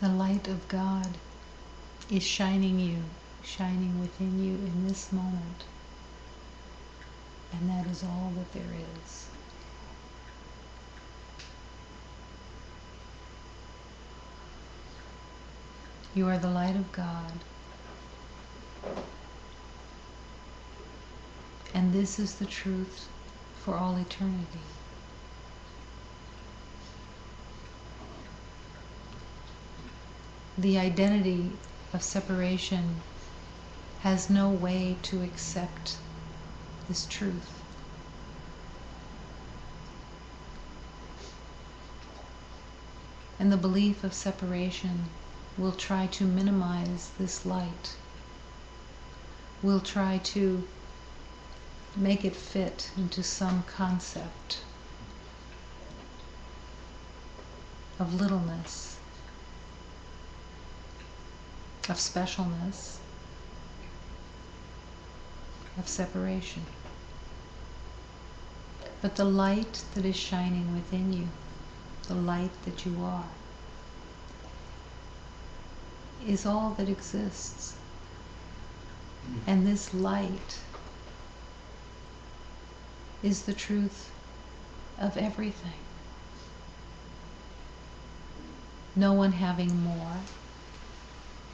The light of God is shining within you in this moment. And that is all that there is. You are the light of God. And this is the truth for all eternity. The identity of separation has no way to accept this truth. And the belief of separation will try to minimize this light, will try to make it fit into some concept of littleness, of specialness, of separation. But the light that is shining within you, the light that you are, is all that exists. And this light is the truth of everything. No one having more,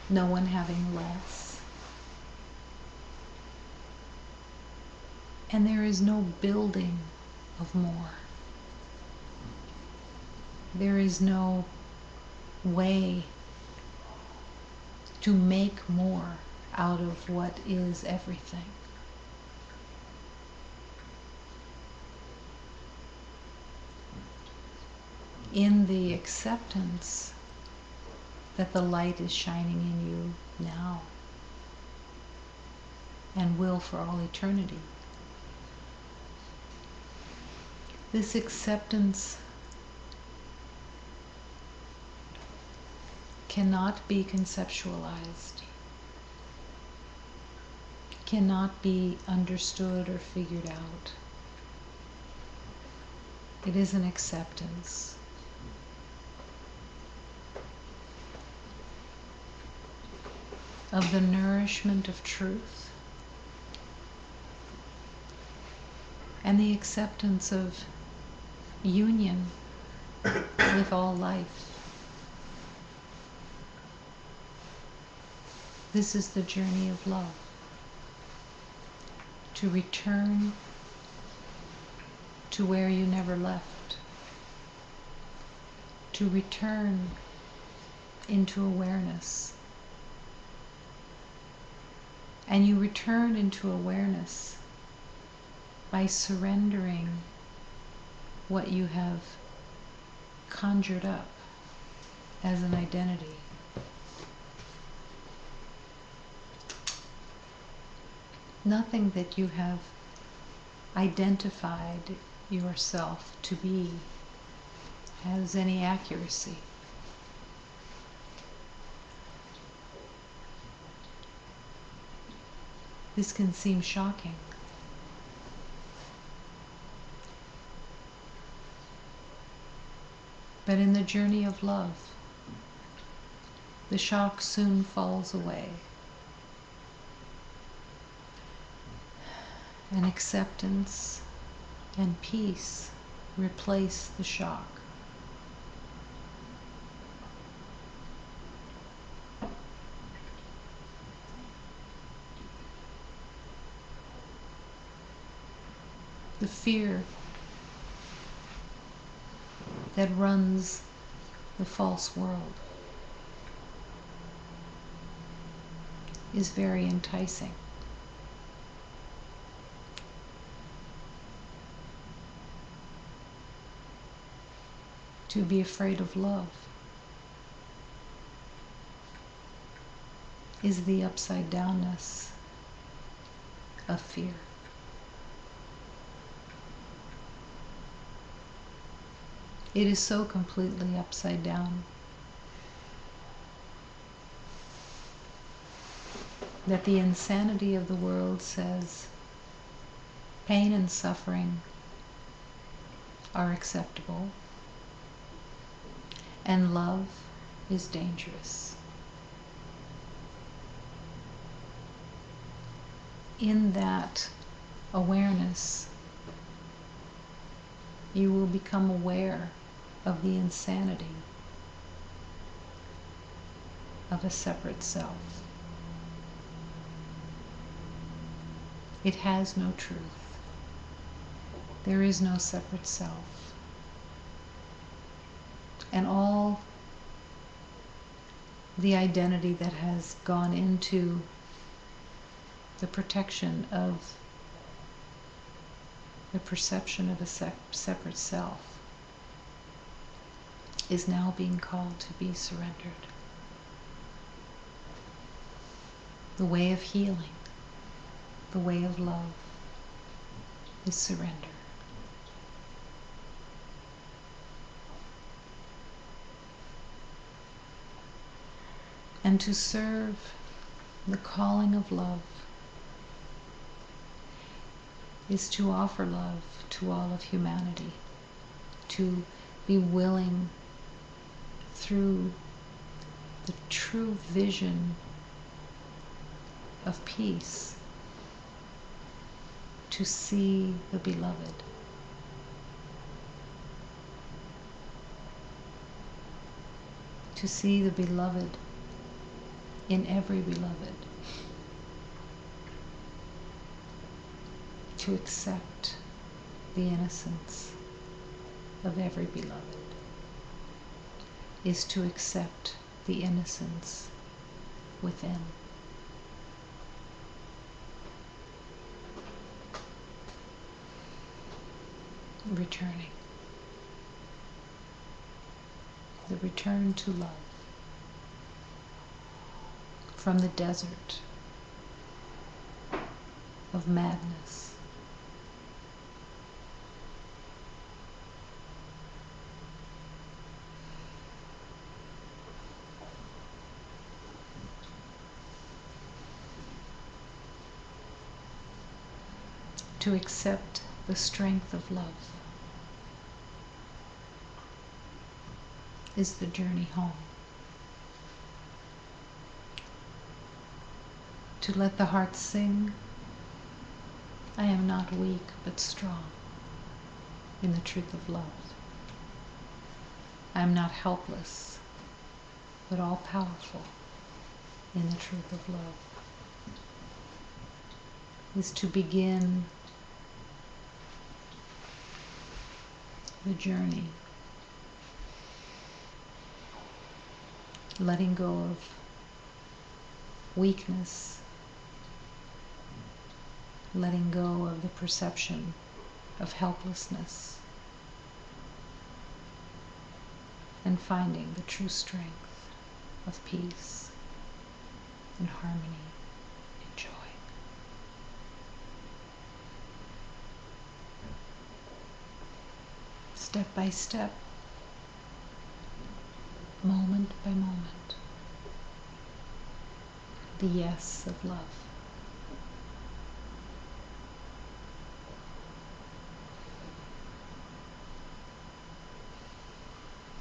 no one having less. And there is no building of more. There is no way to make more out of what is everything. In the acceptance that the light is shining in you now and will for all eternity, this acceptance cannot be conceptualized, cannot be understood or figured out. It is an acceptance. Of the nourishment of truth and the acceptance of union with all life. This is the journey of love. To return to where you never left. To return into awareness. And you return into awareness by surrendering what you have conjured up as an identity. Nothing that you have identified yourself to be has any accuracy. This can seem shocking. But in the journey of love, the shock soon falls away. And acceptance and peace replace the shock. The fear that runs the false world is very enticing. To be afraid of love is the upside downness of fear. It is so completely upside down that the insanity of the world says pain and suffering are acceptable, and love is dangerous. In that awareness, you will become aware of the insanity of a separate self. It has no truth. There is no separate self. And all the identity that has gone into the protection of the perception of a separate self is now being called to be surrendered. The way of healing, the way of love, is surrender. And to serve the calling of love is to offer love to all of humanity, to be willing through the true vision of peace to see the beloved. To see the beloved in every beloved. To accept the innocence of every beloved is to accept the innocence within. Returning. The return to love from the desert of madness. To accept the strength of love is the journey home. To let the heart sing, I am not weak but strong in the truth of love. I am not helpless but all powerful in the truth of love. Is to begin the journey, letting go of weakness, letting go of the perception of helplessness, and finding the true strength of peace and harmony and joy. Step by step, moment by moment, the yes of love.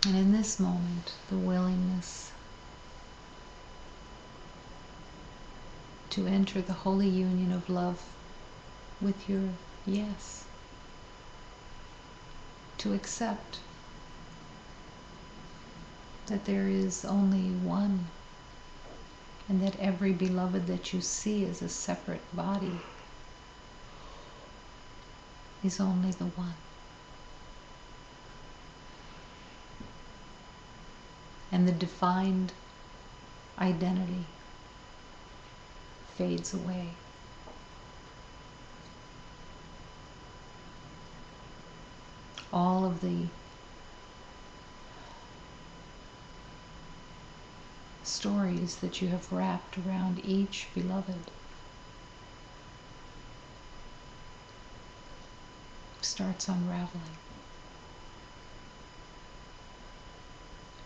And in this moment, the willingness to enter the holy union of love with your yes. To accept that there is only one, and that every beloved that you see as a separate body is only the one. And the defined identity fades away. All of the stories that you have wrapped around each beloved starts unraveling.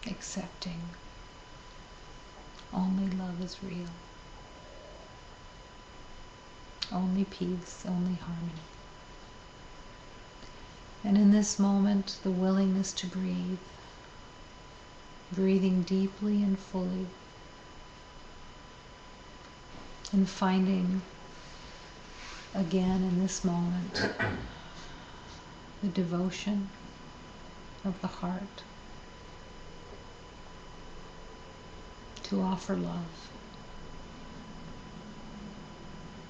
Accepting only love is real. Only peace, only harmony. And in this moment, the willingness to breathe, breathing deeply and fully, and finding again in this moment the devotion of the heart to offer love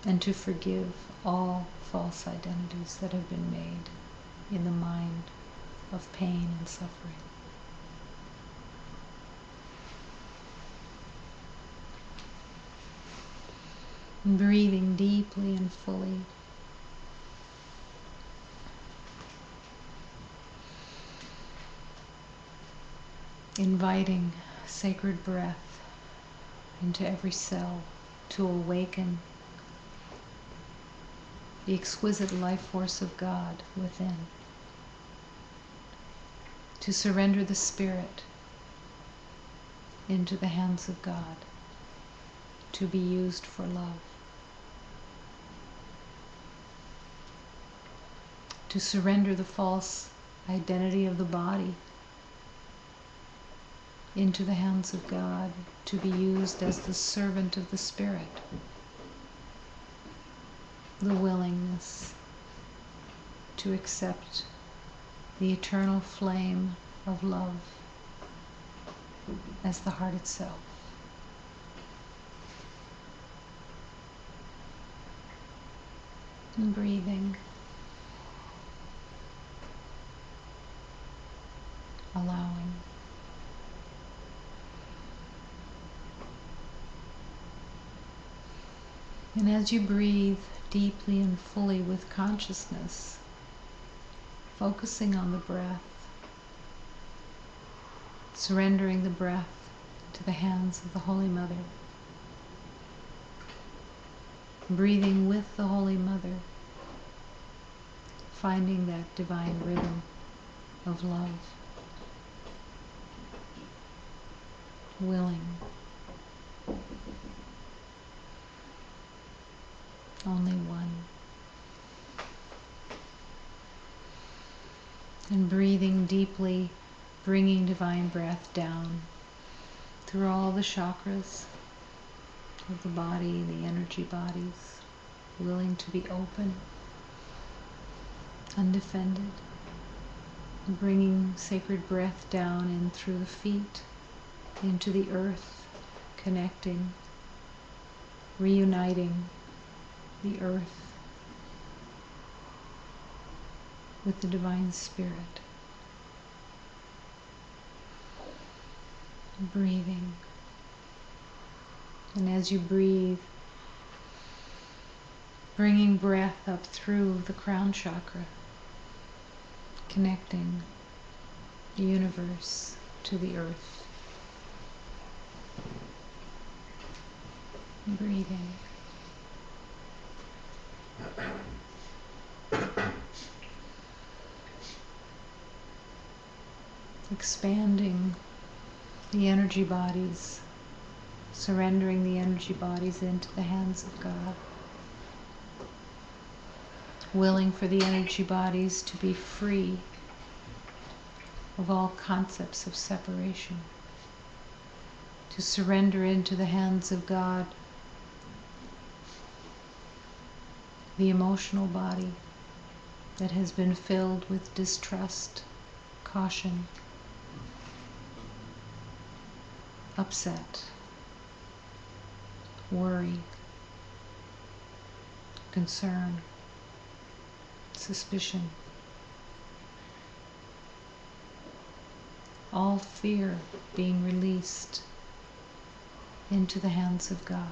and to forgive all false identities that have been made in the mind of pain and suffering. Breathing deeply and fully. Inviting sacred breath into every cell to awaken the exquisite life force of God within. To surrender the spirit into the hands of God, to be used for love. To surrender the false identity of the body into the hands of God, to be used as the servant of the Spirit. The willingness to accept the eternal flame of love as the heart itself. And breathing. Allowing. And as you breathe deeply and fully with consciousness, focusing on the breath, surrendering the breath to the hands of the Holy Mother, breathing with the Holy Mother, finding that divine rhythm of love, willing, only one. And breathing deeply, bringing divine breath down through all the chakras of the body, the energy bodies, willing to be open, undefended, bringing sacred breath down in through the feet, into the earth, connecting, reuniting the earth with the divine spirit. Breathing. And as you breathe, bringing breath up through the crown chakra, connecting the universe to the earth. Breathing. Expanding the energy bodies, surrendering the energy bodies into the hands of God. Willing for the energy bodies to be free of all concepts of separation. To surrender into the hands of God the emotional body that has been filled with distrust, caution, upset, worry, concern, suspicion, all fear being released into the hands of God,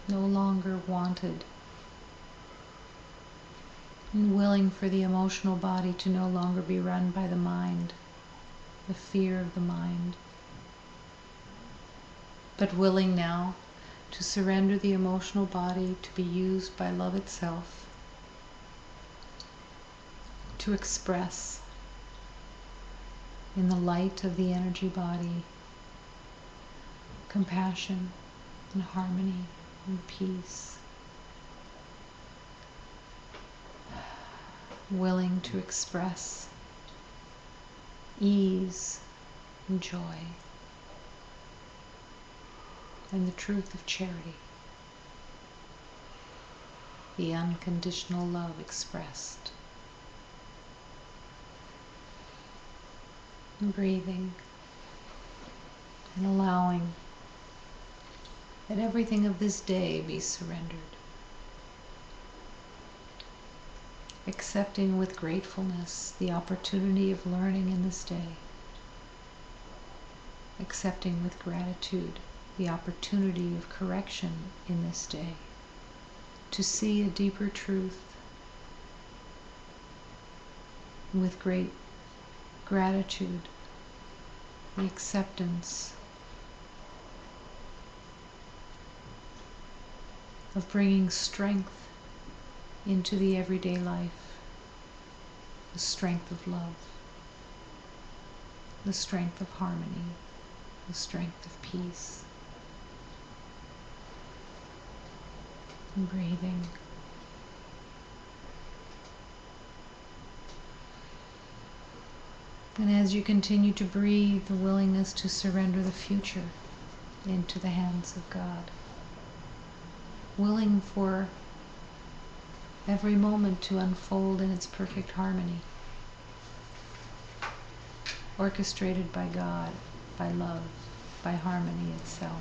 no longer wanted, and willing for the emotional body to no longer be run by the mind, the fear of the mind, but willing now to surrender the emotional body to be used by love itself, to express in the light of the energy body compassion and harmony and peace. Willing to express ease and joy and the truth of charity, the unconditional love expressed. And breathing and allowing that everything of this day be surrendered. Accepting with gratefulness the opportunity of learning in this day. Accepting with gratitude the opportunity of correction in this day. To see a deeper truth. With great gratitude, the acceptance of bringing strength into the everyday life, the strength of love, the strength of harmony, the strength of peace. And breathing. And as you continue to breathe, the willingness to surrender the future into the hands of God. Willing for every moment to unfold in its perfect harmony, orchestrated by God, by love, by harmony itself.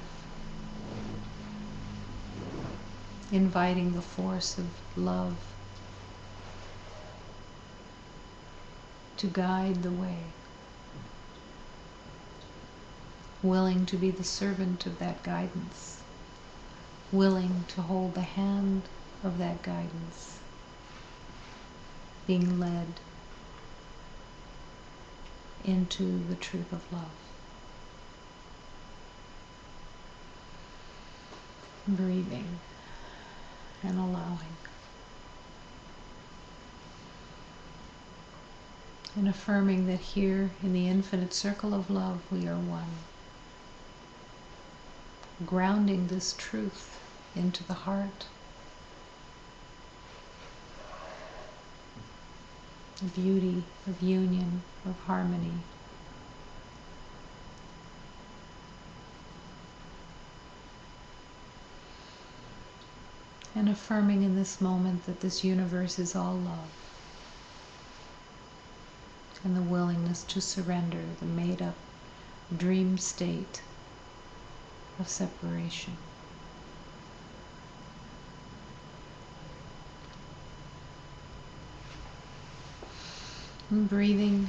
Inviting the force of love to guide the way. Willing to be the servant of that guidance. Willing to hold the hand of that guidance. Being led into the truth of love. Breathing and allowing. And affirming that here in the infinite circle of love we are one. Grounding this truth into the heart. The beauty of union, of harmony. And affirming in this moment that this universe is all love. And the willingness to surrender the made-up dream state of separation. And breathing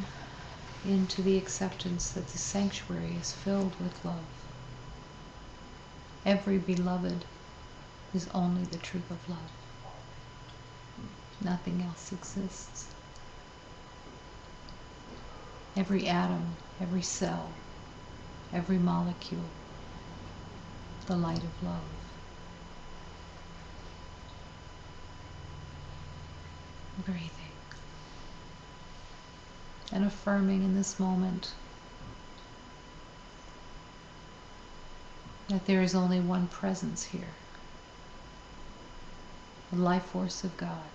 into the acceptance that the sanctuary is filled with love. Every beloved is only the truth of love. Nothing else exists. Every atom, every cell, every molecule, the light of love. Breathing. And affirming in this moment that there is only one presence here, the life force of God.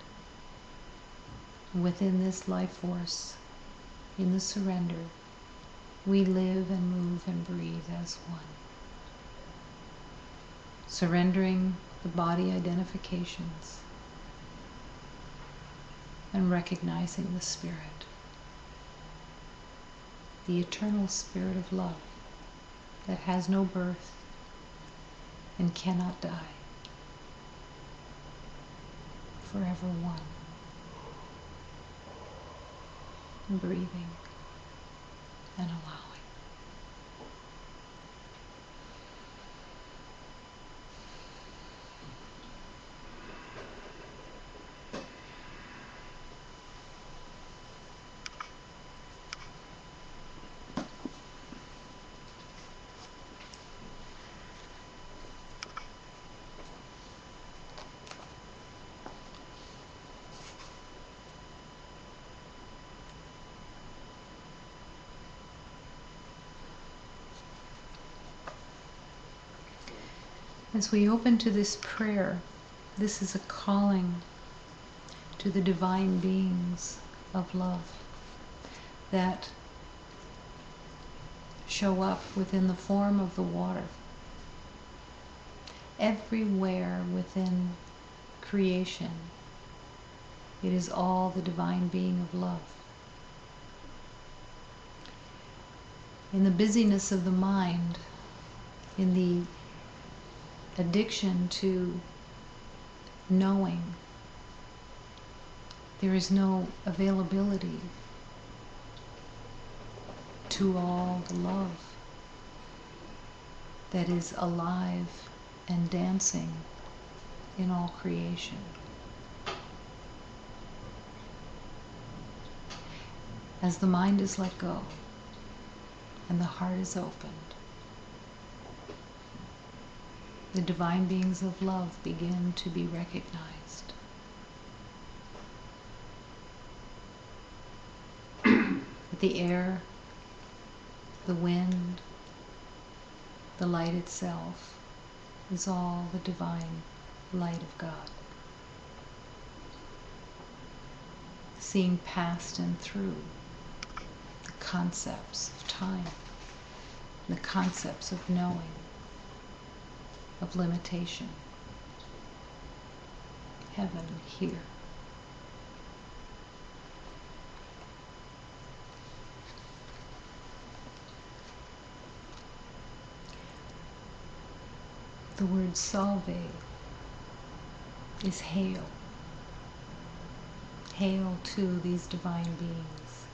Within this life force, in the surrender, we live and move and breathe as one. Surrendering the body identifications and recognizing the Spirit, the eternal Spirit of love that has no birth and cannot die, forever one. Breathing and allowing. As we open to this prayer, this is a calling to the divine beings of love that show up within the form of the water. Everywhere within creation, it is all the divine being of love. In the busyness of the mind, in the addiction to knowing, there is no availability to all the love that is alive and dancing in all creation. As the mind is let go and the heart is opened, the divine beings of love begin to be recognized. The air, the wind, the light itself is all the divine light of God, seeing past and through the concepts of time, the concepts of knowing, of limitation. Heaven here. The word salve is hail. Hail to these divine beings.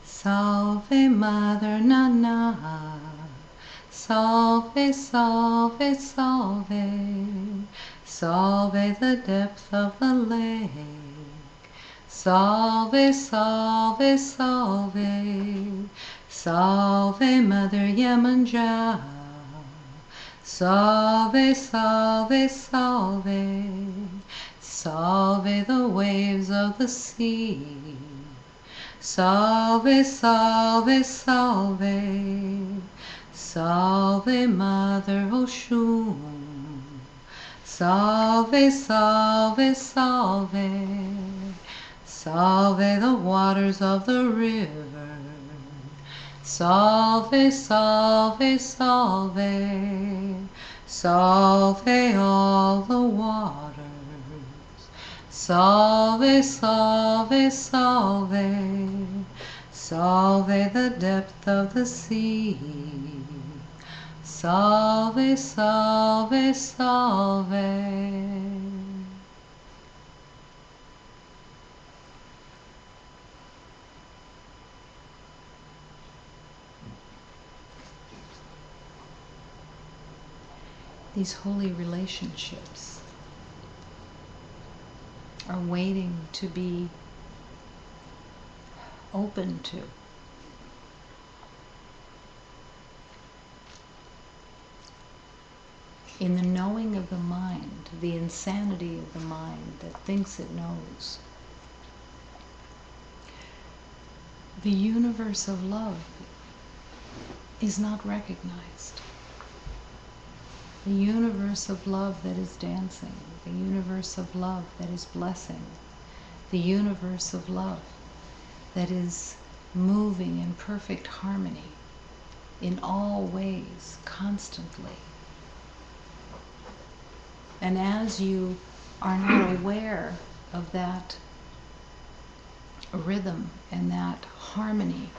Salve Mother Nana, salve, salve, salve, salve the depth of the lake. Salve, salve, salve, salve Mother Yemanja. Salve, salve, salve, salve the waves of the sea. Salve, salve, salve, salve Mother Oshun. Salve, salve, salve, salve the waters of the river. Salve, salve, salve, salve all the waters. Salve, salve, salve, salve the depth of the sea. Salve, salve, salve. These holy relationships are waiting to be open to. In the knowing of the mind, the insanity of the mind that thinks it knows, the universe of love is not recognized. The universe of love that is dancing, the universe of love that is blessing, the universe of love that is moving in perfect harmony in all ways, constantly. And as you are not aware of that rhythm and that harmony,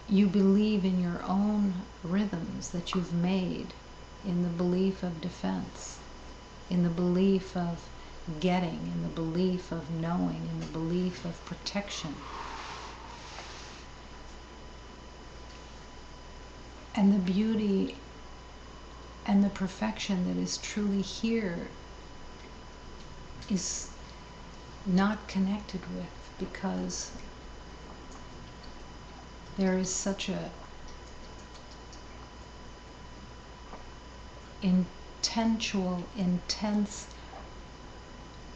you believe in your own rhythms that you've made, in the belief of defense, in the belief of getting, in the belief of knowing, in the belief of protection. And the beauty and the perfection that is truly here is not connected with, because there is such a intense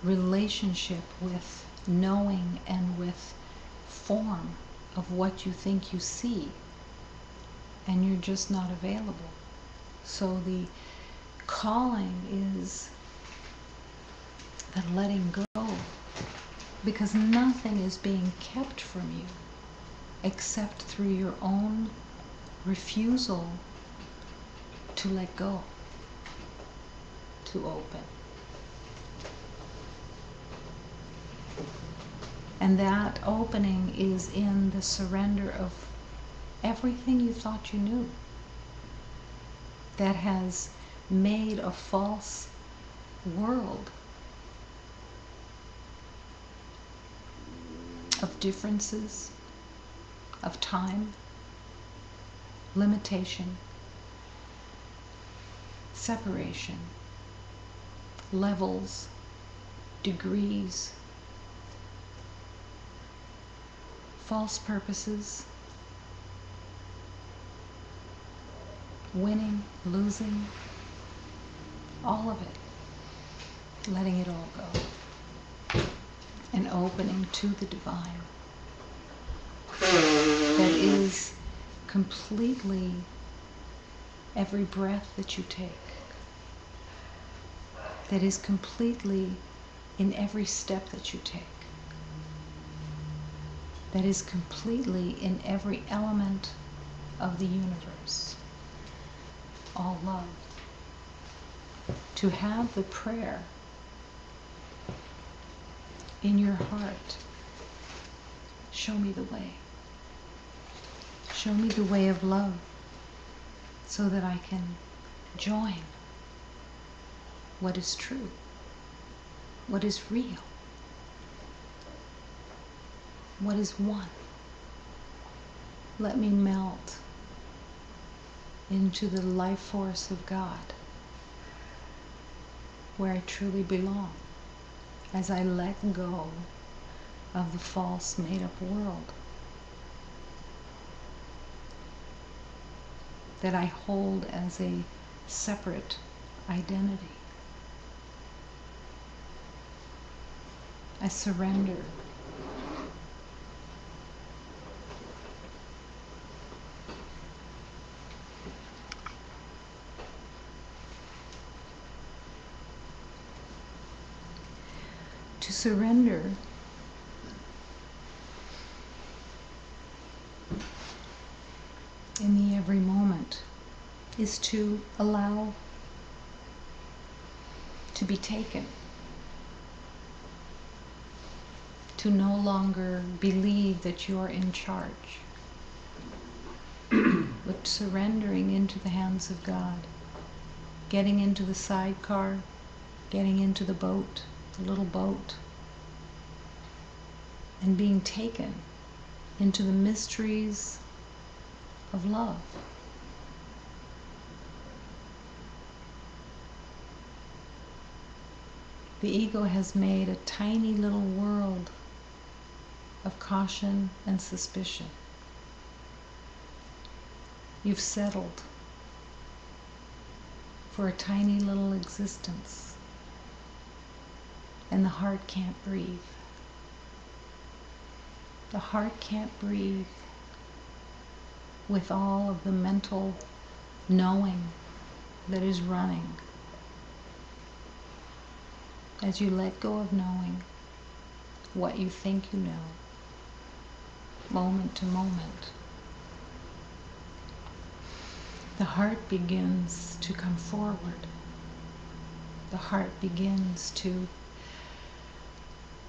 relationship with knowing and with form of what you think you see, and you're just not available. So the calling is and letting go, because nothing is being kept from you except through your own refusal to let go, to open. And that opening is in the surrender of everything you thought you knew that has made a false world of differences, of time, limitation, separation, levels, degrees, false purposes, winning, losing, all of it, letting it all go, and opening to the divine that is completely every breath that you take, that is completely in every step that you take, that is completely in every element of the universe, all love. To have the prayer in your heart, show me the way. Show me the way of love so that I can join what is true, what is real, what is one. Let me melt into the life force of God, where I truly belong, as I let go of the false made-up world that I hold as a separate identity. I surrender. To surrender in the every moment is to allow to be taken, to no longer believe that you're in charge, but surrendering into the hands of God, getting into the sidecar, getting into the boat, the little boat, and being taken into the mysteries of love. The ego has made a tiny little world of caution and suspicion. You've settled for a tiny little existence, and the heart can't breathe. The heart can't breathe with all of the mental knowing that is running. As you let go of knowing what you think you know, moment to moment, the heart begins to come forward. The heart begins to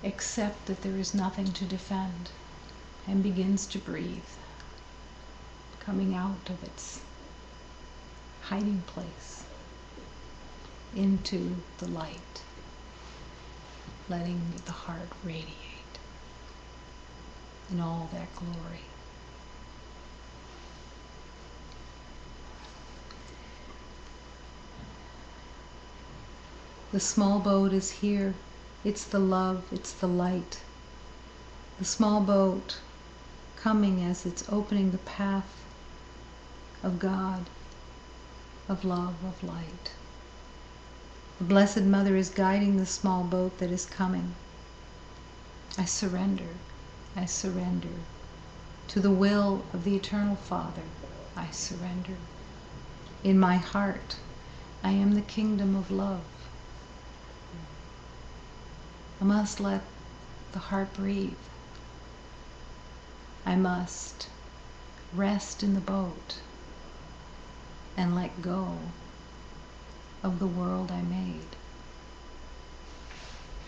accept that there is nothing to defend and begins to breathe, coming out of its hiding place into the light, letting the heart radiate in all that glory. The small boat is here. It's the love, it's the light. The small boat coming as it's opening the path of God, of love, of light. The Blessed Mother is guiding the small boat that is coming. I surrender to the will of the Eternal Father. I surrender. In my heart, I am the kingdom of love. I must let the heart breathe. I must rest in the boat and let go of the world I made,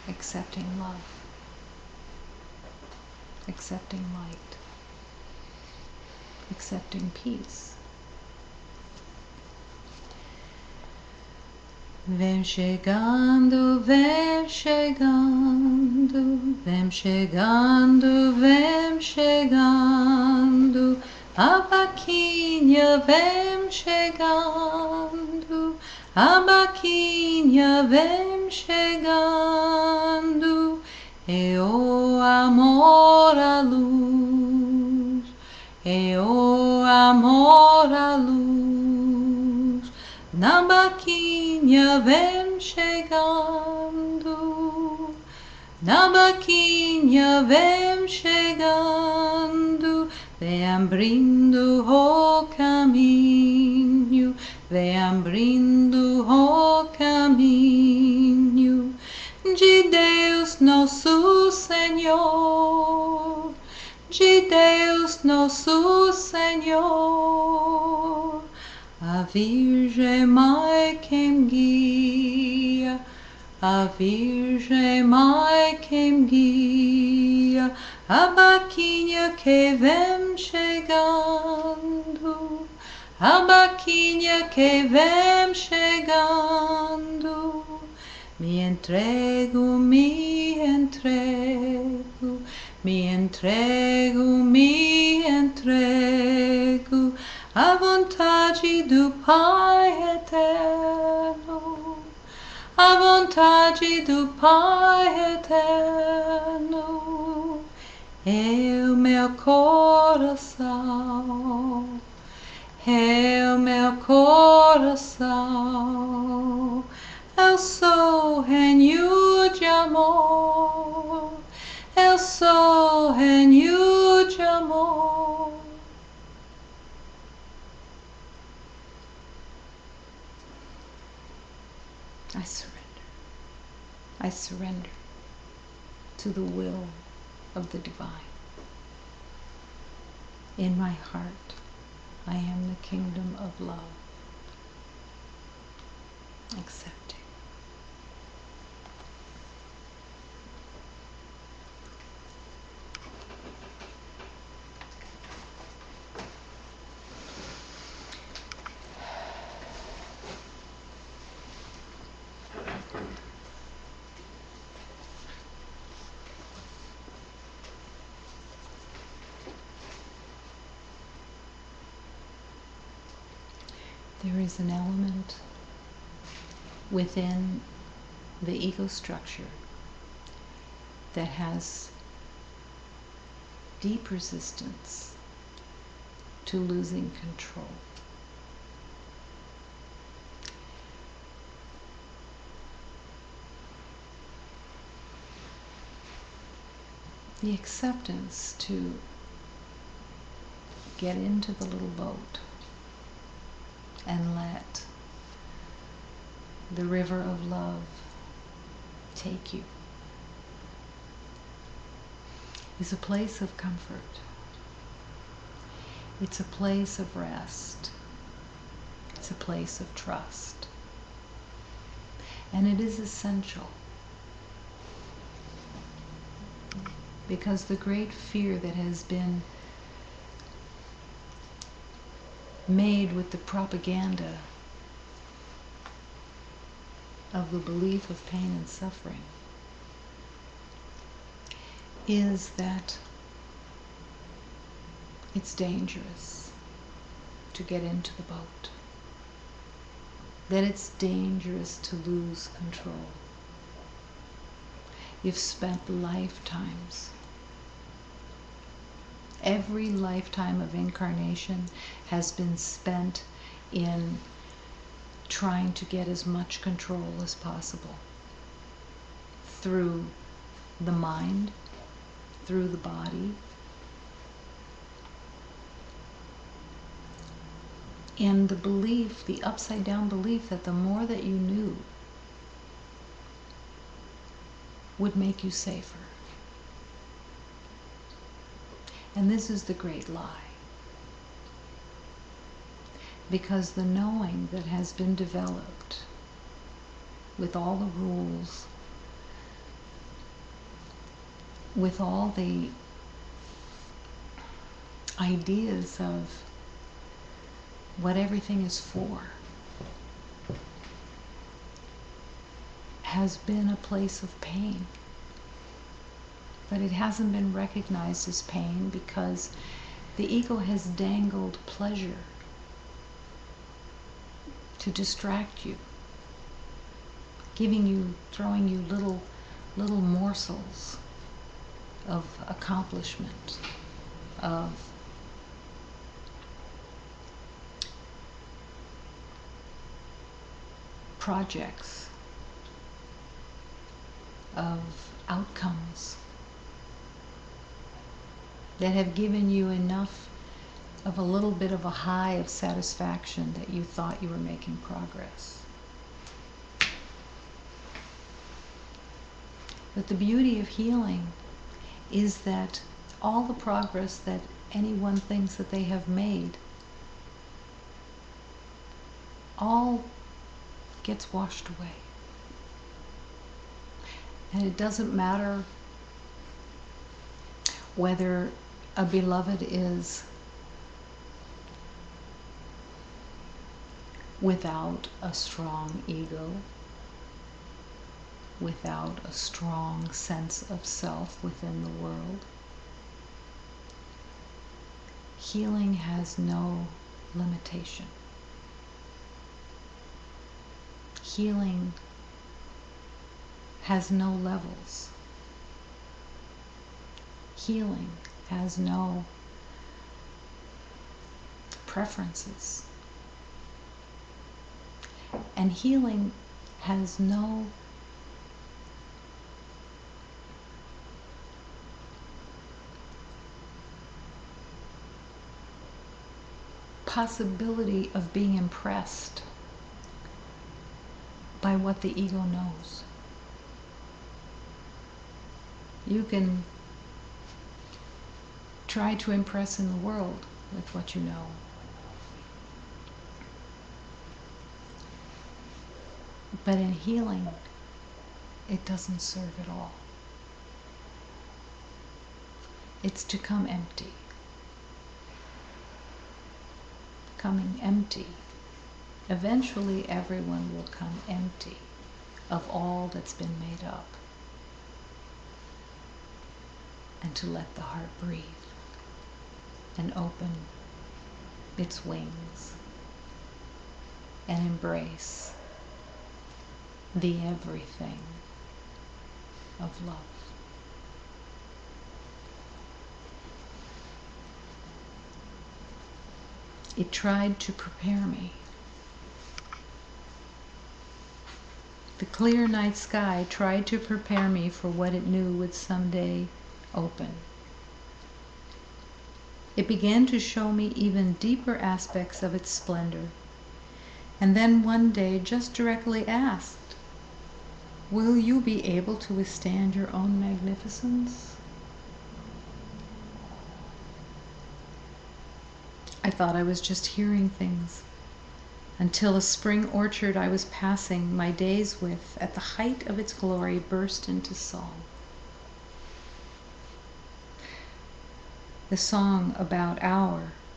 accepting love, accepting light, accepting peace. Vem chegando, vem chegando, vem chegando, vem chegando, a vaquinha vem chegando, a vaquinha vem chegando, e o amor à luz, e o amor à luz, na vaquinha vem chegando, na vaquinha vem chegando, vem abrindo o caminho, vem abrindo o caminho de Deus nosso Senhor, de Deus nosso Senhor. A Virgem Mãe quem guia, a Virgem Mãe quem guia, a vaquinha que vem chegando, a vaquinha que vem chegando. Me entrego, me entrego, me entrego, me entrego, à vontade do Pai eterno, à vontade do Pai eterno. É o meu coração, é o meu coração. Eu sou renho de amor, eu sou renho de amor. I surrender. I surrender to the will of the divine. In my heart, I am the kingdom of love, accepting. There is an element within the ego structure that has deep resistance to losing control. The acceptance to get into the little boat and let the river of love take you is a place of comfort. It's a place of rest. It's a place of trust. And it is essential because the great fear that has been made with the propaganda of the belief of pain and suffering is that it's dangerous to get into the boat, that it's dangerous to lose control. You've spent lifetimes, every lifetime of incarnation has been spent in trying to get as much control as possible through the mind, through the body, in the belief, the upside down belief that the more that you knew would make you safer. And this is the great lie. Because the knowing that has been developed with all the rules, with all the ideas of what everything is for, has been a place of pain. But it hasn't been recognized as pain because the ego has dangled pleasure to distract you, throwing you little morsels of accomplishment, of projects, of outcomes that have given you enough of a little bit of a high of satisfaction that you thought you were making progress. But the beauty of healing is that all the progress that anyone thinks that they have made all gets washed away. And it doesn't matter whether a beloved is without a strong ego, without a strong sense of self within the world. Healing has no limitation. Healing has no levels. Healing has no preferences. And healing has no possibility of being impressed by what the ego knows. You can try to impress in the world with what you know. But in healing, it doesn't serve at all. It's to come empty. Coming empty. Eventually, everyone will come empty of all that's been made up. And to let the heart breathe and open its wings and embrace the everything of love. It tried to prepare me. The clear night sky tried to prepare me for what it knew would someday open. It began to show me even deeper aspects of its splendor, and then one day just directly asked, "Will you be able to withstand your own magnificence?" I thought I was just hearing things, until a spring orchard I was passing my days with, at the height of its glory, burst into song. The song about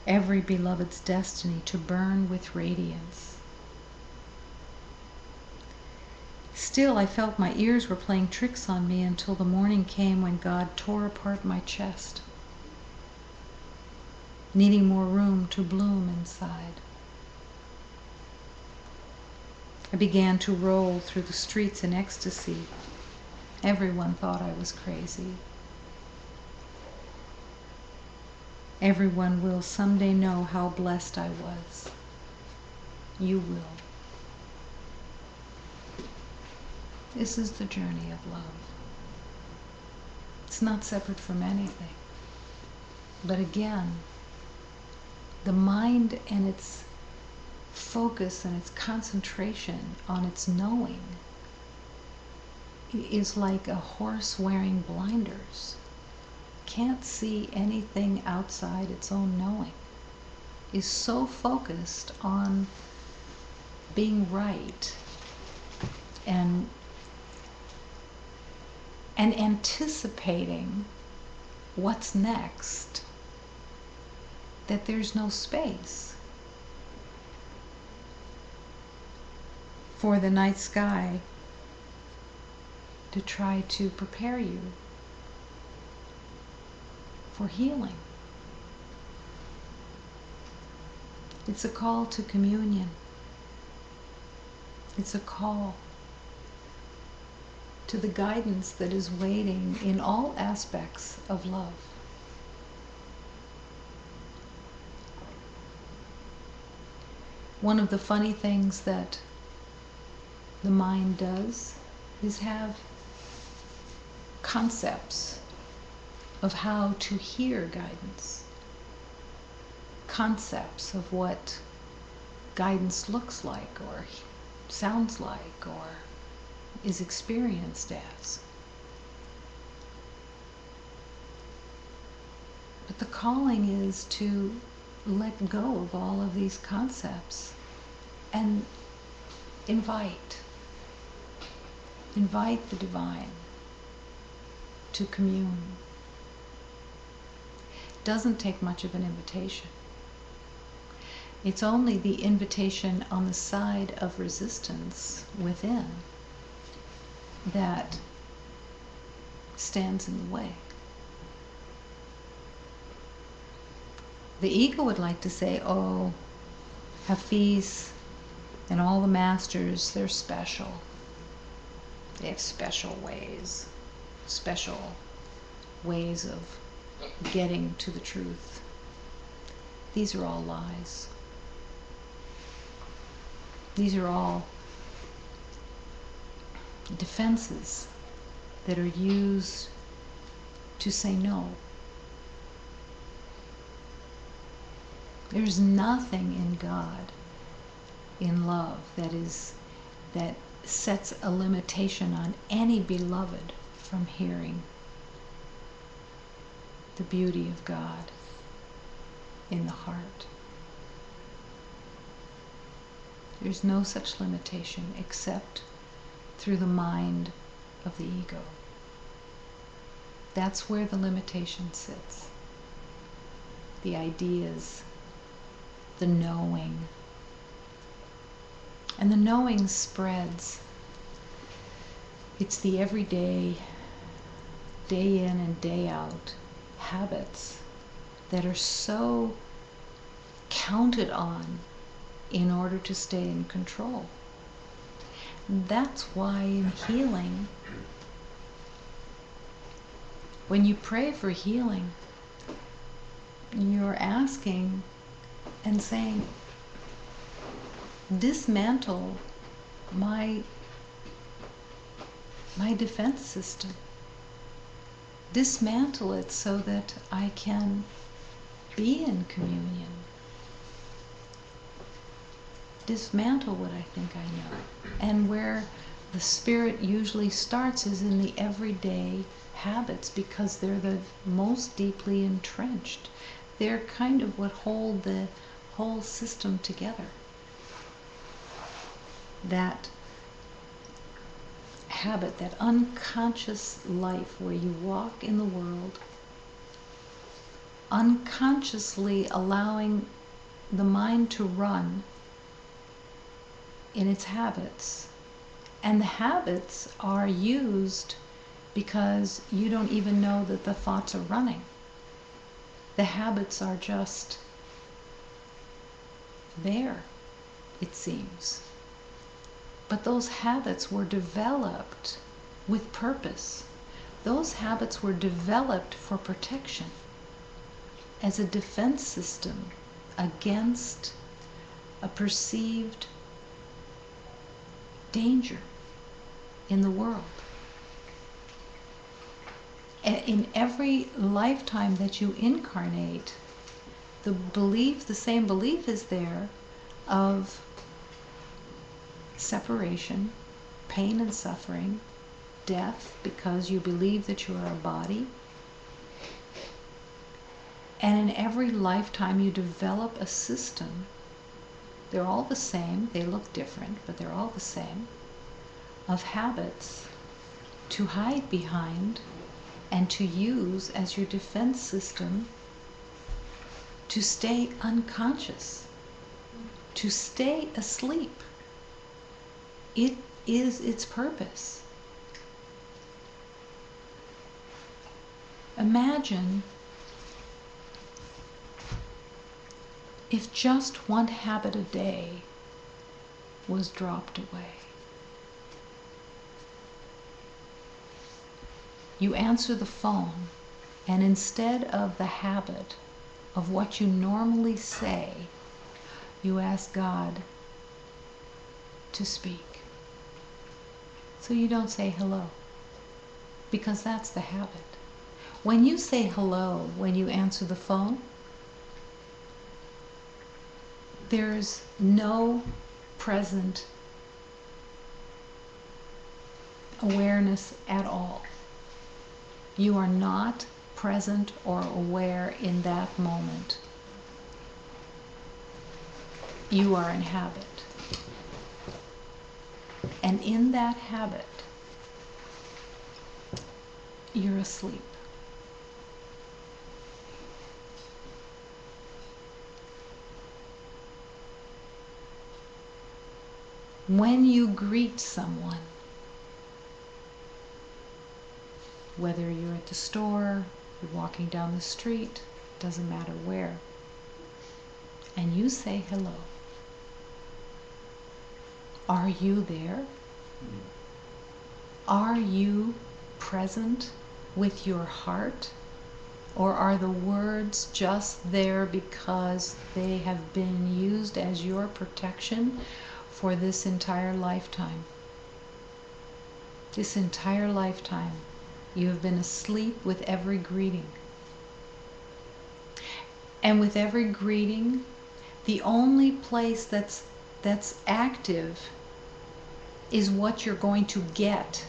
every beloved's destiny to burn with radiance. Still, I felt my ears were playing tricks on me until the morning came when God tore apart my chest, needing more room to bloom inside. I began to roll through the streets in ecstasy. Everyone thought I was crazy. Everyone will someday know how blessed I was. You will. This is the journey of love. It's not separate from anything. But again, the mind and its focus and its concentration on its knowing is like a horse wearing blinders, can't see anything outside its own knowing, is so focused on being right and anticipating what's next that there's no space for the night sky to try to prepare you for healing. It's a call to communion. It's a call to the guidance that is waiting in all aspects of love. One of the funny things that the mind does is have concepts of how to hear guidance, concepts of what guidance looks like or sounds like or is experienced as. But the calling is to let go of all of these concepts and invite the divine to commune. It doesn't take much of an invitation. It's only the invitation on the side of resistance within that stands in the way. The ego would like to say, oh, Hafiz and all the masters, they're special. They have special ways of getting to the truth. These are all lies. These are all defenses that are used to say no. There's nothing in God, in love, that sets a limitation on any beloved from hearing the beauty of God in the heart. There's no such limitation except through the mind of the ego. That's where the limitation sits. The ideas, the knowing. And the knowing spreads. It's the everyday, day in and day out habits that are so counted on in order to stay in control. That's why in healing, when you pray for healing, you're asking and saying, dismantle my defense system. Dismantle it so that I can be in communion. Dismantle what I think I know. And where the spirit usually starts is in the everyday habits, because they're the most deeply entrenched. They're kind of what hold the whole system together. That habit, that unconscious life where you walk in the world, unconsciously allowing the mind to run in its habits. And the habits are used because you don't even know that the thoughts are running. The habits are just there, it seems. But those habits were developed with purpose. Those habits were developed for protection, as a defense system against a perceived danger in the world. In every lifetime that you incarnate, the same belief is there of separation, pain and suffering, death because you believe that you are a body. And in every lifetime you develop a system. They're all the same, they look different, but they're all the same, of habits to hide behind and to use as your defense system to stay unconscious, to stay asleep. It is its purpose. Imagine if just one habit a day was dropped away. You answer the phone, and instead of the habit of what you normally say, you ask God to speak. So you don't say hello, because that's the habit. When you say hello, when you answer the phone, there's no present awareness at all. You are not present or aware in that moment. You are in habit. And in that habit, you're asleep. When you greet someone, whether you're at the store, you're walking down the street, doesn't matter where, and you say hello, are you there? Are you present with your heart? Or are the words just there because they have been used as your protection for this entire lifetime? This entire lifetime, you have been asleep with every greeting. And with every greeting, the only place that's active is what you're going to get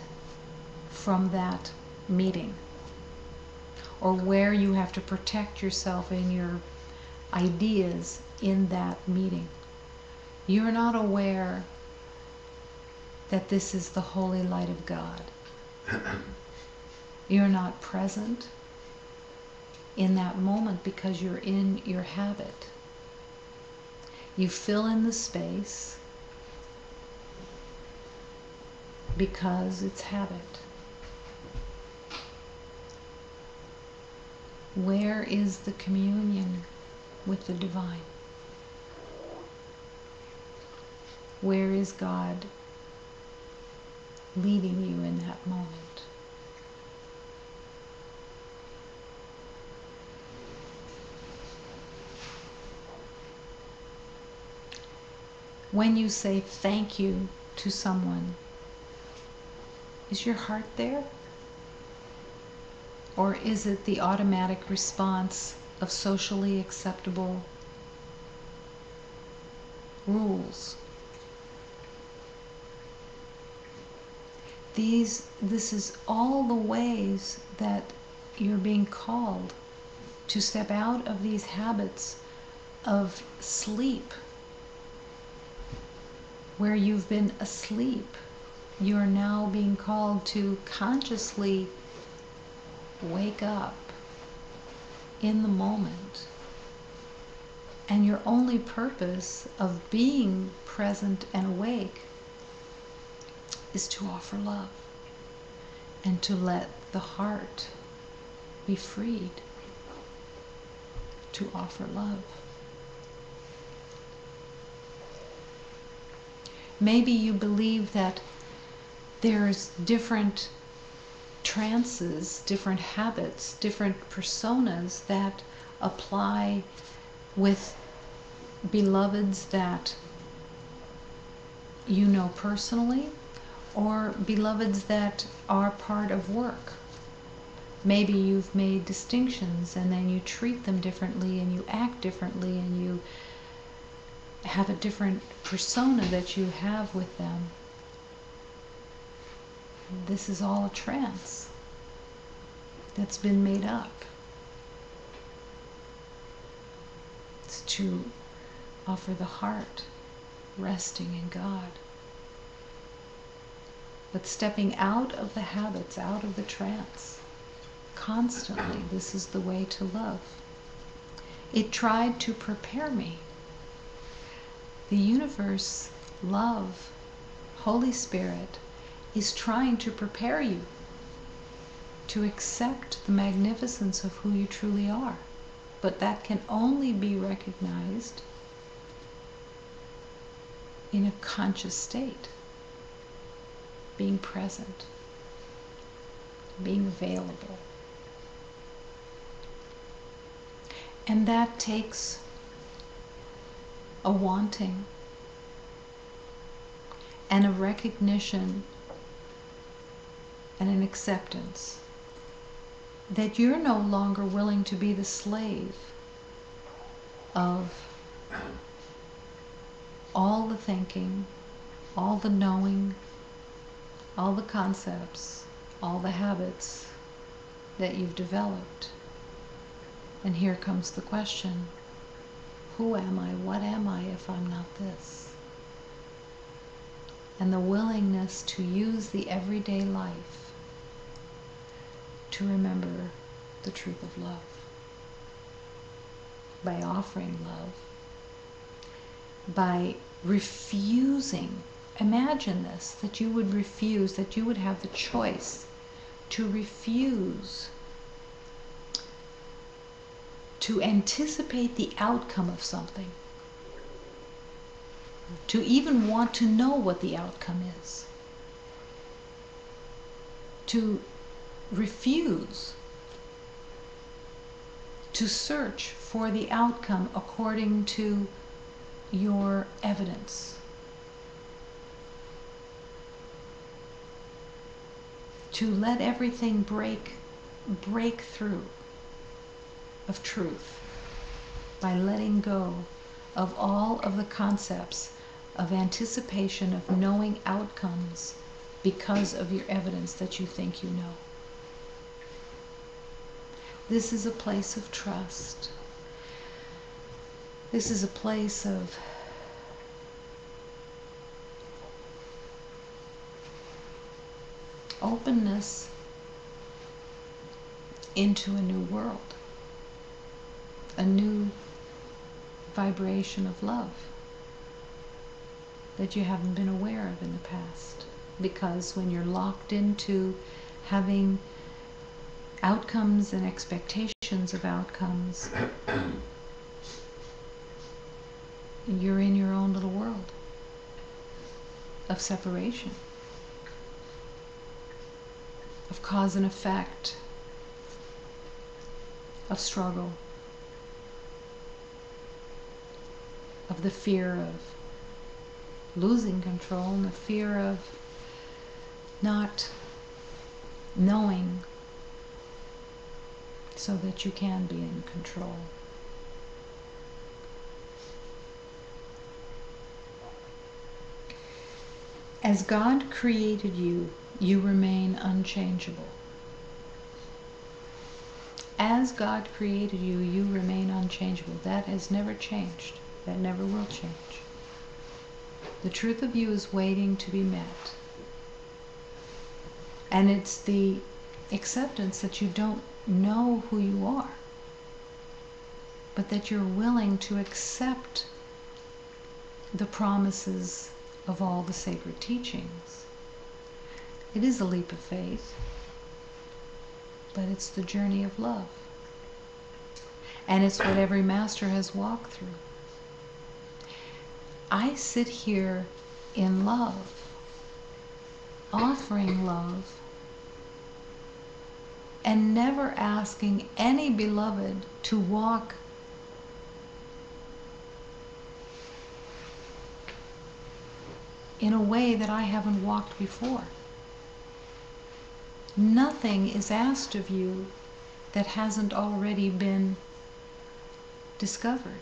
from that meeting, or where you have to protect yourself in your ideas in that meeting. You're not aware that this is the holy light of God. You're not present in that moment because you're in your habit. You fill in the space because it's habit. Where is the communion with the divine? Where is God leading you in that moment? When you say thank you to someone, is your heart there? Or is it the automatic response of socially acceptable rules? This is all the ways that you're being called to step out of these habits of sleep. Where you've been asleep, you're now being called to consciously wake up in the moment. And your only purpose of being present and awake is to offer love and to let the heart be freed to offer love. Maybe you believe that there's different trances, different habits, different personas that apply with beloveds that you know personally, or beloveds that are part of work. Maybe you've made distinctions and then you treat them differently and you act differently and you have a different persona that you have with them. this is all a trance that's been made up. It's to offer the heart resting in God. But stepping out of the habits, out of the trance, constantly, this is the way to love. It tried to prepare me. The universe, love, Holy Spirit, is trying to prepare you to accept the magnificence of who you truly are. But that can only be recognized in a conscious state, being present, being available. And that takes a wanting and a recognition and an acceptance that you're no longer willing to be the slave of all the thinking, all the knowing, all the concepts, all the habits that you've developed. And here comes the question, who am I? What am I if I'm not this? And the willingness to use the everyday life to remember the truth of love by offering love, by refusing. Imagine this, that you would refuse, that you would have the choice to refuse to anticipate the outcome of something, to even want to know what the outcome is, to refuse to search for the outcome according to your evidence, to let everything break through of truth by letting go of all of the concepts of anticipation of knowing outcomes because of your evidence that you think you know. This is a place of trust. This is a place of openness into a new world, a new vibration of love that you haven't been aware of in the past. Because when you're locked into having outcomes and expectations of outcomes, you're in your own little world of separation, of cause and effect, of struggle, of the fear of losing control and the fear of not knowing so that you can be in control. As God created you, you remain unchangeable. As God created you, you remain unchangeable. That has never changed. That never will change. The truth of you is waiting to be met. And it's the acceptance that you don't know who you are, but that you're willing to accept the promises of all the sacred teachings. It is a leap of faith, but it's the journey of love. And it's what every master has walked through. I sit here in love, offering love, and never asking any beloved to walk in a way that I haven't walked before. Nothing is asked of you that hasn't already been discovered.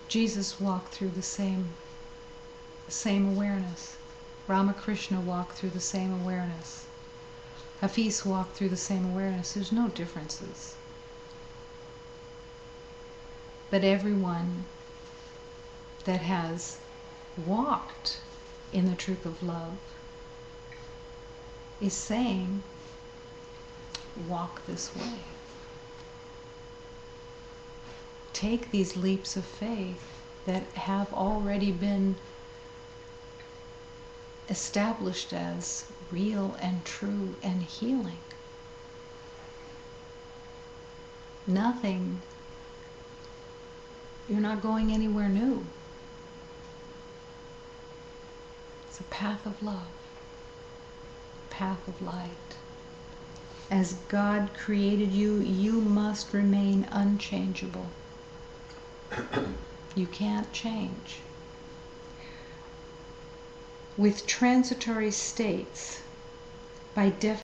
Jesus walked through the same awareness. Ramakrishna walked through the same awareness. Hafiz walked through the same awareness. There's no differences. But everyone that has walked in the truth of love is saying, walk this way. Take these leaps of faith that have already been established as real and true and healing. Nothing, you're not going anywhere new. It's a path of love, path of light. As God created you, you must remain unchangeable. You can't change. With transitory states, by definition,